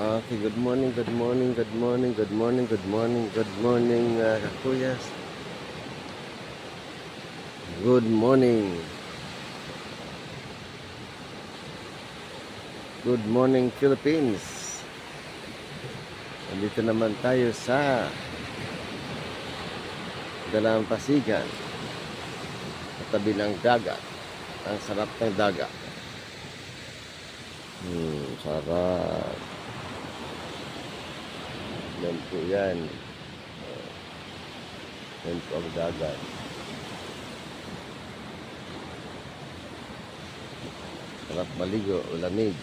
Okay, good morning, good morning, good morning, good morning, good morning, good morning, kakuyas. Good morning. Good morning, Philippines. Nandito naman tayo sa Dalampasigan. Katabi ng dagat. Ang sarap ng dagat. Sarap. Yan po yan. Yan po ang dagat. Sarap maligo, lamig.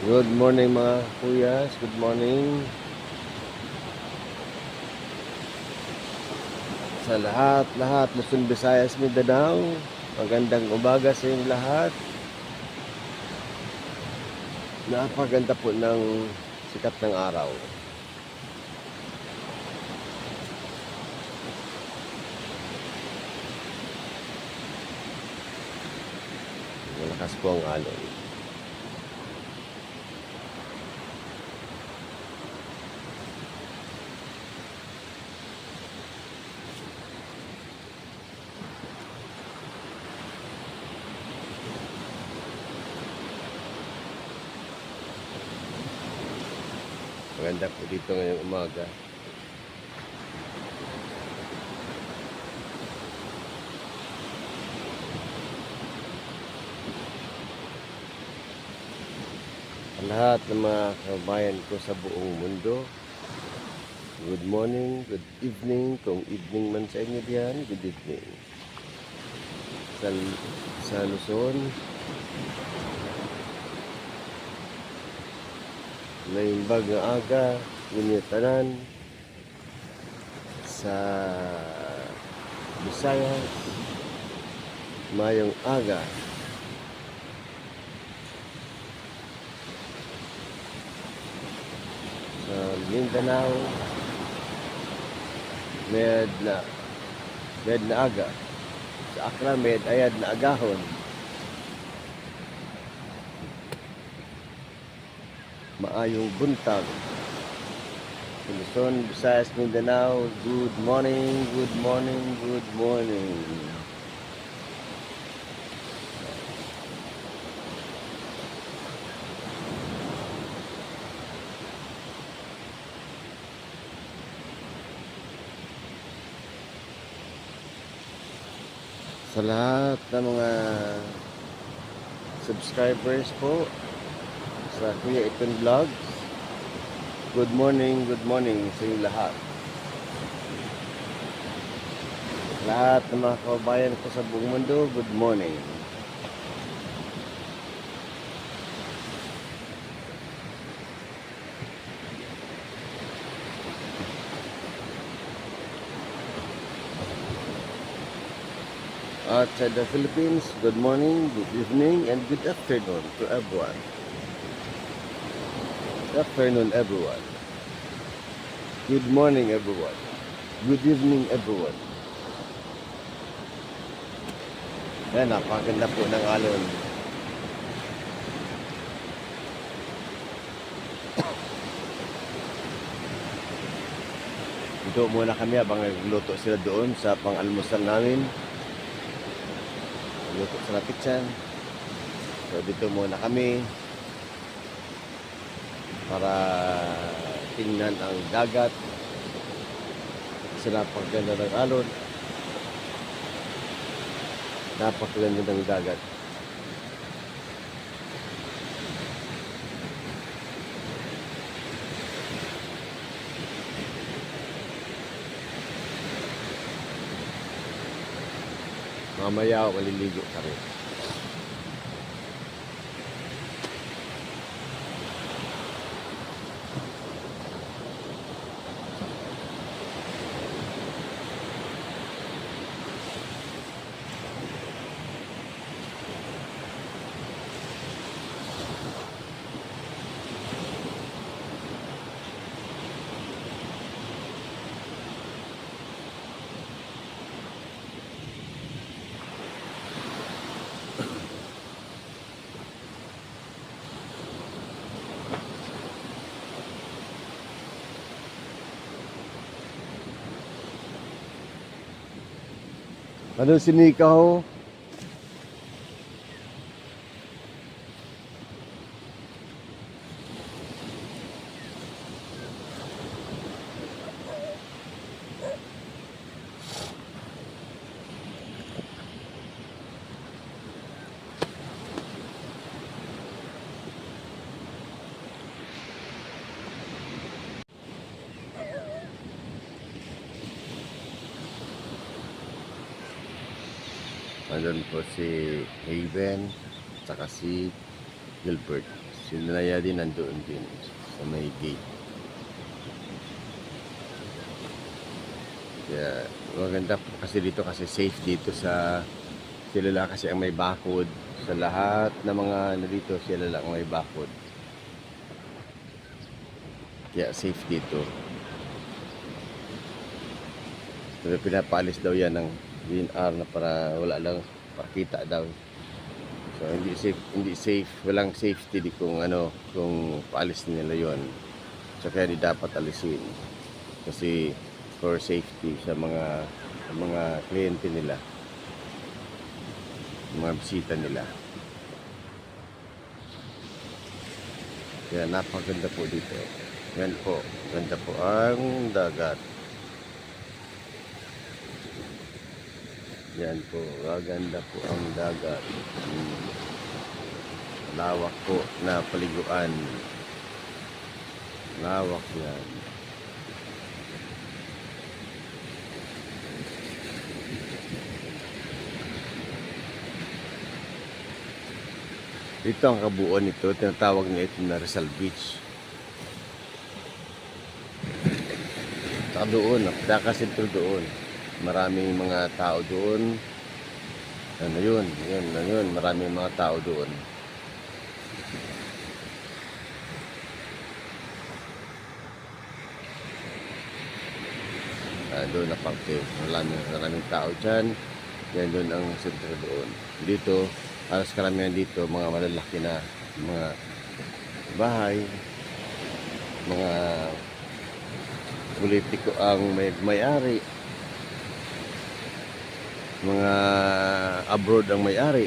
Good morning mga kuyas. Good morning. Sa lahat, Luzon, Visayas, Mindanao. Magandang umaga sa inyong lahat. Napaganda po ng sikat ng araw. Malakas po ang alon. Maganda po dito ngayong umaga. Lahat ng mga kabayan ko sa buong mundo, good morning, good evening. Kung evening man sa inyo diyan, good evening. Sa Luzon, naimbag nga aga, tanan. Sa Visayas, mayong aga. Sa Mindanao, med na aga. Sa Accra, med ayad na agahon. Maayong buntag. Luzon, Visayas, Mindanao, good morning, good morning, good morning. Sa lahat ng mga subscribers po sa Kuya Iton Vlogs, good morning sa inyo lahat. Lahat ng mga kababayan ko sa buong mundo, good morning. Outside the Philippines, good morning, good evening, and good afternoon to everyone. Good afternoon, everyone. Good morning, everyone. Good evening, everyone. Yan, napakaganda po ng alon. Dito muna kami habang nagluto sila doon sa pang-almusal namin. Luto sa lapitsan. So dito muna kami para tingnan ang dagat. Sila pagganda ng alon. Napakaganda ng dagat. Mamaya maliligo kami. Ano sinikaw? Andun po si Haven, saka si Gilbert. Si Naya din nandoon din sa may gate. Kaya maganda po kasi dito kasi safe dito sa sila lang kasi ang may bakod. Sa lahat ng mga dito sila lang ang may bakod. Kaya safe dito. Pero pinapaalis daw yan ng DNR na para wala lang pakita daw. So hindi safe, walang safety di kung kung paalis nila 'yon. So kaya di dapat alisin. Kasi for safety sa mga kliyente nila, mga bisita nila. Kaya napakaganda po dito. Yan po, ganda po ang dagat. Yan po, maganda po ang dagat. Lawak po na paliguan. Lawak yan. Dito ang kabuuan nito, tinatawag niya ito na Rizal Beach. Saka doon, napakasentro doon. Maraming mga tao doon. Yun, maraming mga tao doon. Doon na parte, maraming tao dyan. Yan doon ang sentro doon. Dito, halos karamihan dito, mga malalaki na mga bahay, mga politiko ang may-ari, mga abroad ang may-ari.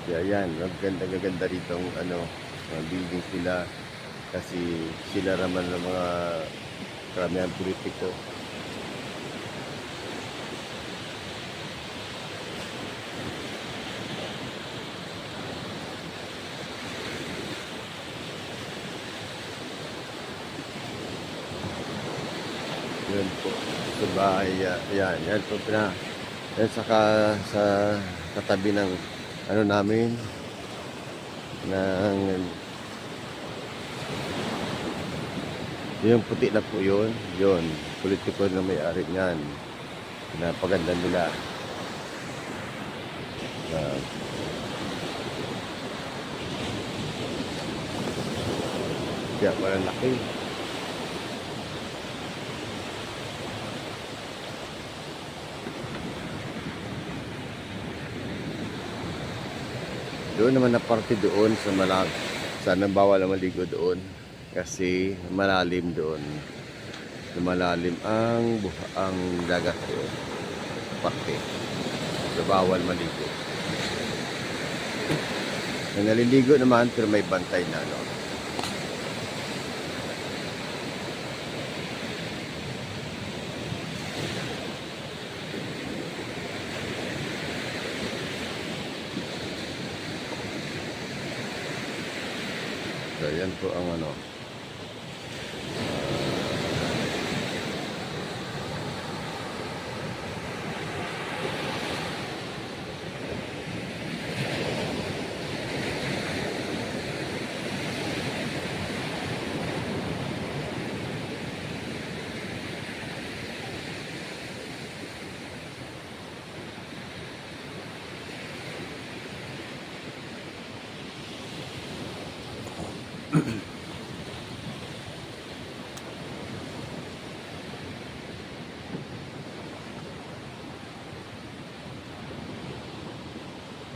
Kaya yan, ganda dito ang mga building sila kasi sila naman ng mga karamihan politiko. Yan po sa bahay, yan po yan saka sa katabi ng namin ng yung puti na po yun politiko na may-ari niyan, pinapaganda nila. Kaya malalaki. Doon naman na parte doon sa sana bawal na maligo doon kasi malalim doon. Lumalalim ang dagat doon. Parte. So bawal maligo. Naliligo naman pero may bantay na So yan po ang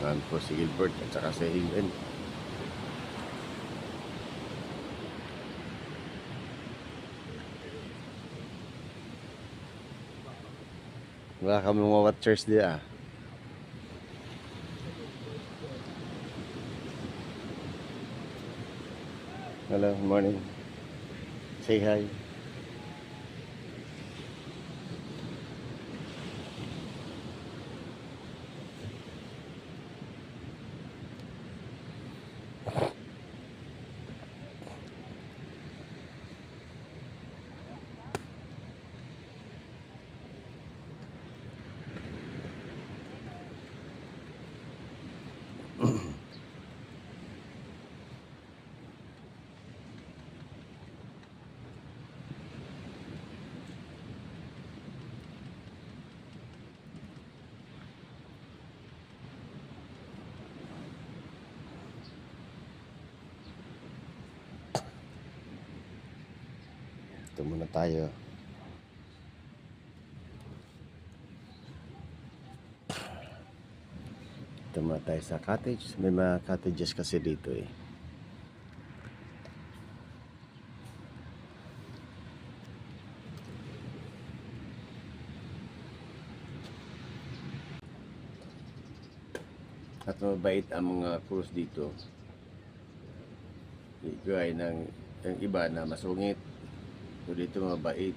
yan po si Gilbert at saka si Haven. Wala kami mga watchers di ah. Hello, morning. Say hi. Ito muna tayo. Ito muna tayo sa cottage. May mga cottages kasi dito eh. At mabait ang mga cruise dito. Gaya ng yung iba na masungit. So dito mabait.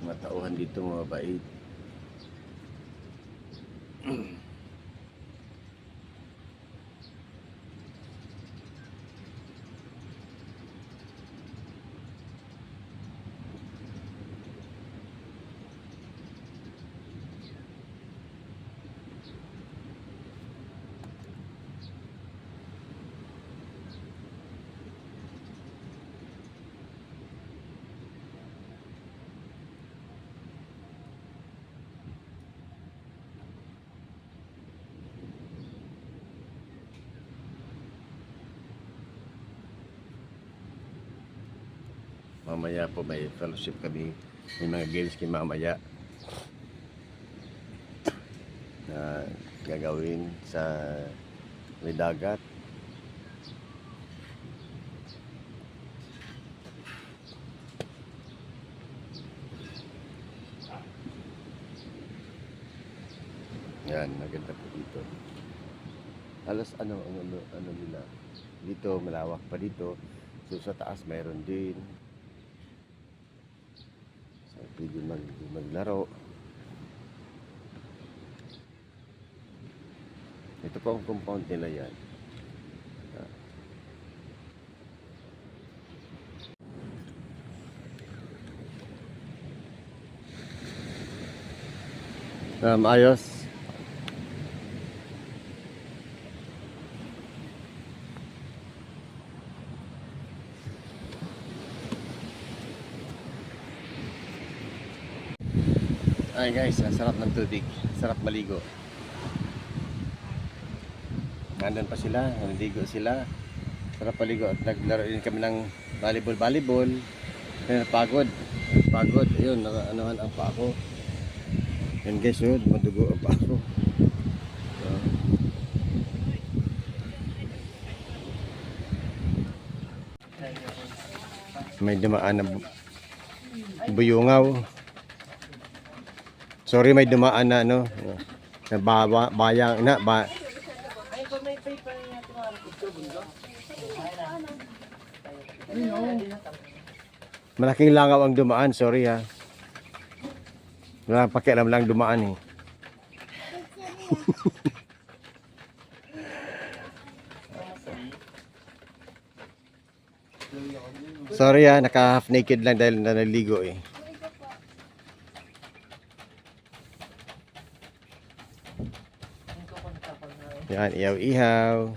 Mga tauhan dito mabait. Mamaya po may fellowship kami. May mga games kay mamaya na gagawin sa may dagat. Yan, maganda po dito. Alas ano nila. Dito malawak pa dito. So sa taas mayroon din. So pwede maglaro. Ito po ang compound nila yan. Ayos. Ay guys, ang sarap ng tubig. Sarap maligo. Nandun pa sila, naligo sila. Sarap maligo at naglaro din kami ng volleyball. Kaya pagod. Ayun, anuhan ang paa ko. Yan guys, yun, madugo ang paa ko. So, may dumaan na buyungaw. Sorry, may dumaan na ano, na bayang na ba. Malaking langaw ang dumaan, sorry ha. Wala pakialam lang dumaan eh. Sorry ha, naka half naked lang dahil naliligo eh. Yan, ihaw-ihaw.